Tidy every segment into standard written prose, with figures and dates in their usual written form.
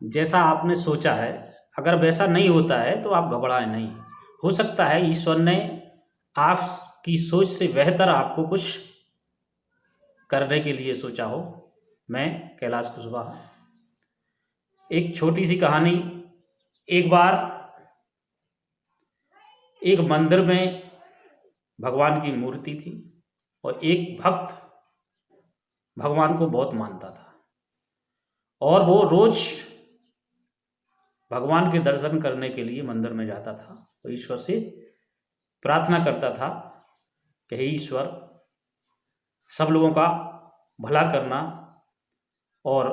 जैसा आपने सोचा है, अगर वैसा नहीं होता है तो आप घबराएं नहीं। हो सकता है ईश्वर ने आपकी सोच से बेहतर आपको कुछ करने के लिए सोचा हो। मैं कैलाश कुशवाहा। एक छोटी सी कहानी। एक बार एक मंदिर में भगवान की मूर्ति थी और एक भक्त भगवान को बहुत मानता था और वो रोज भगवान के दर्शन करने के लिए मंदिर में जाता था। तो ईश्वर से प्रार्थना करता था कि हे ईश्वर, सब लोगों का भला करना और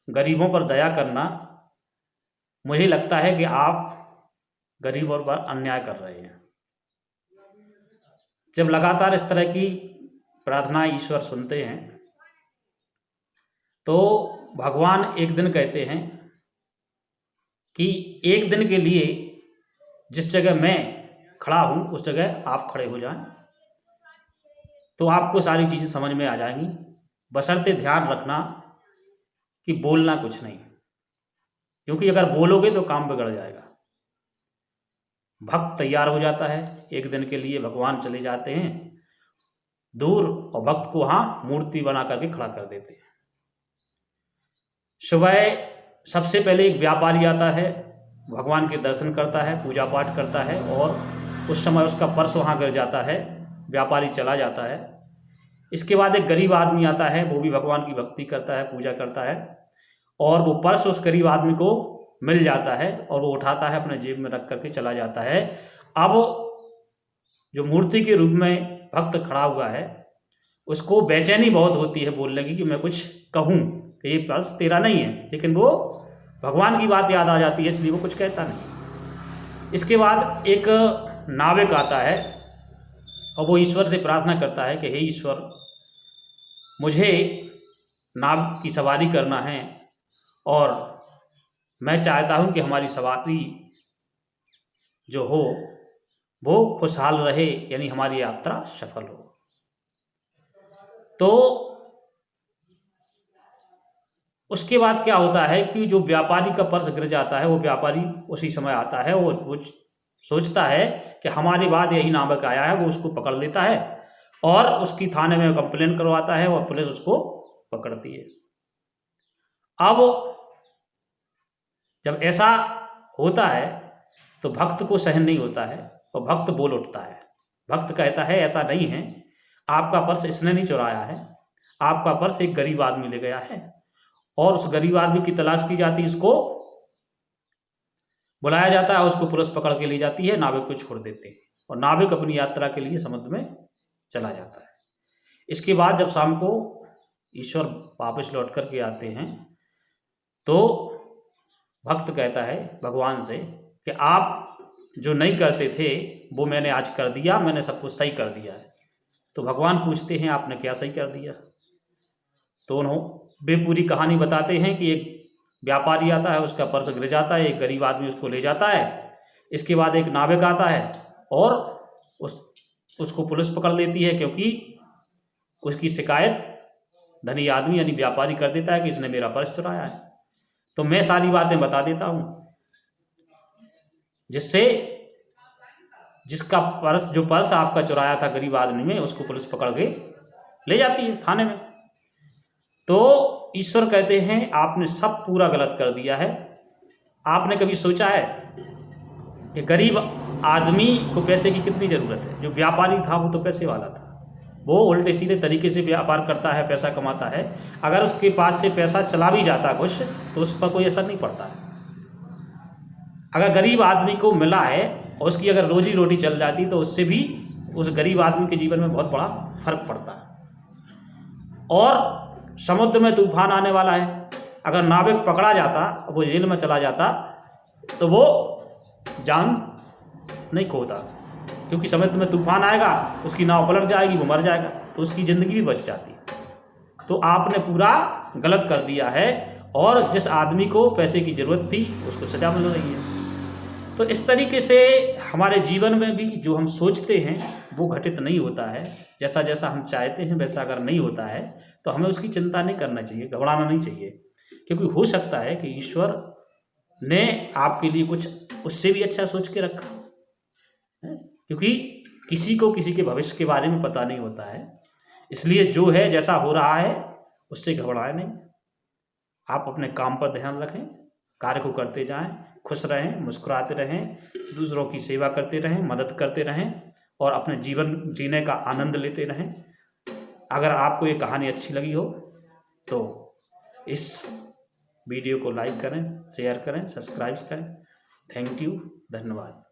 गरीबों पर दया करना। मुझे लगता है कि आप गरीबों पर अन्याय कर रहे हैं। जब लगातार इस तरह की प्रार्थना ईश्वर सुनते हैं तो भगवान एक दिन कहते हैं कि एक दिन के लिए जिस जगह मैं खड़ा हूं उस जगह आप खड़े हो जाएं, तो आपको सारी चीज़ें समझ में आ जाएंगी। बशर्ते ध्यान रखना कि बोलना कुछ नहीं, क्योंकि अगर बोलोगे तो काम बिगड़ जाएगा। भक्त तैयार हो जाता है, एक दिन के लिए भगवान चले जाते हैं दूर और भक्त को वहाँ मूर्ति बना करके खड़ा कर देते हैं। सुबह सबसे पहले एक व्यापारी आता है, भगवान के दर्शन करता है, पूजा पाठ करता है और उस समय उसका पर्स वहाँ गिर जाता है, व्यापारी चला जाता है। इसके बाद एक गरीब आदमी आता है, वो भी भगवान की भक्ति करता है, पूजा करता है और वो पर्स उस गरीब आदमी को मिल जाता है और वो उठाता है, अपने जेब में रख करके चला जाता है। अब जो मूर्ति के रूप में भक्त खड़ा हुआ है उसको बेचैनी बहुत होती है बोलने की कि मैं कुछ कहूँ कि ये पर्स तेरा नहीं है, लेकिन वो भगवान की बात याद आ जाती है इसलिए वो कुछ कहता नहीं। इसके बाद एक नाविक आता है और वो ईश्वर से प्रार्थना करता है कि हे ईश्वर, मुझे नाव की सवारी करना है और मैं चाहता हूँ कि हमारी सवारी जो हो वो खुशहाल रहे, यानी हमारी यात्रा सफल हो। तो उसके बाद क्या होता है कि जो व्यापारी का पर्स गिर जाता है, वो व्यापारी उसी समय आता है और वो सोचता है कि हमारे बाद यही नाविक आया है। वो उसको पकड़ लेता है और उसकी थाने में कंप्लेन करवाता है और पुलिस उसको पकड़ती है। अब जब ऐसा होता है तो भक्त को सहन नहीं होता है और भक्त बोल उठता है। भक्त कहता है ऐसा नहीं है, आपका पर्स इसने नहीं चुराया है, आपका पर्स एक गरीब आदमी ले गया है और उस गरीब आदमी की तलाश की जाती है, उसको बुलाया जाता है, उसको पुलिस पकड़ के ले जाती है, नाविक को छोड़ देते हैं और नाविक अपनी यात्रा के लिए समुद्र में चला जाता है। इसके बाद जब शाम को ईश्वर वापस लौट करके आते हैं तो भक्त कहता है भगवान से कि आप जो नहीं करते थे वो मैंने आज कर दिया, मैंने सब कुछ सही कर दिया है। तो भगवान पूछते हैं आपने क्या सही कर दिया? तो वे पूरी कहानी बताते हैं कि एक व्यापारी आता है, उसका पर्स गिर जाता है, एक गरीब आदमी उसको ले जाता है। इसके बाद एक नाविक आता है और उसको पुलिस पकड़ लेती है, क्योंकि उसकी शिकायत धनी आदमी यानी व्यापारी कर देता है कि इसने मेरा पर्स चुराया है। तो मैं सारी बातें बता देता हूँ जिससे जिसका पर्स जो पर्स आपका चुराया था गरीब आदमी में, उसको पुलिस पकड़ के ले जाती है थाने में। तो ईश्वर कहते हैं आपने सब पूरा गलत कर दिया है। आपने कभी सोचा है कि गरीब आदमी को पैसे की कितनी ज़रूरत है? जो व्यापारी था वो तो पैसे वाला था, वो उल्टे सीधे तरीके से व्यापार करता है, पैसा कमाता है। अगर उसके पास से पैसा चला भी जाता कुछ तो उस पर कोई असर नहीं पड़ता है। अगर गरीब आदमी को मिला है और उसकी अगर रोजी रोटी चल जाती तो उससे भी उस गरीब आदमी के जीवन में बहुत बड़ा फर्क पड़ता है। और समुद्र में तूफान आने वाला है, अगर नाविक पकड़ा जाता, वो जेल में चला जाता, तो वो जान नहीं खोता, क्योंकि समुद्र में तूफान आएगा, उसकी नाव पलट जाएगी, वो मर जाएगा, तो उसकी ज़िंदगी भी बच जाती। तो आपने पूरा गलत कर दिया है और जिस आदमी को पैसे की ज़रूरत थी उसको सजा मिल रही है। तो इस तरीके से हमारे जीवन में भी जो हम सोचते हैं वो घटित नहीं होता है। जैसा जैसा हम चाहते हैं वैसा अगर नहीं होता है तो हमें उसकी चिंता नहीं करना चाहिए, घबराना नहीं चाहिए, क्योंकि हो सकता है कि ईश्वर ने आपके लिए कुछ उससे भी अच्छा सोच के रखा है, क्योंकि किसी को किसी के भविष्य के बारे में पता नहीं होता है। इसलिए जो है जैसा हो रहा है उससे घबराए नहीं, आप अपने काम पर ध्यान रखें, कार्य को करते जाएं, खुश रहें, मुस्कुराते रहें, दूसरों की सेवा करते रहें, मदद करते रहें और अपने जीवन जीने का आनंद लेते रहें। अगर आपको ये कहानी अच्छी लगी हो तो इस वीडियो को लाइक करें, शेयर करें, सब्सक्राइब करें। थैंक यू, धन्यवाद।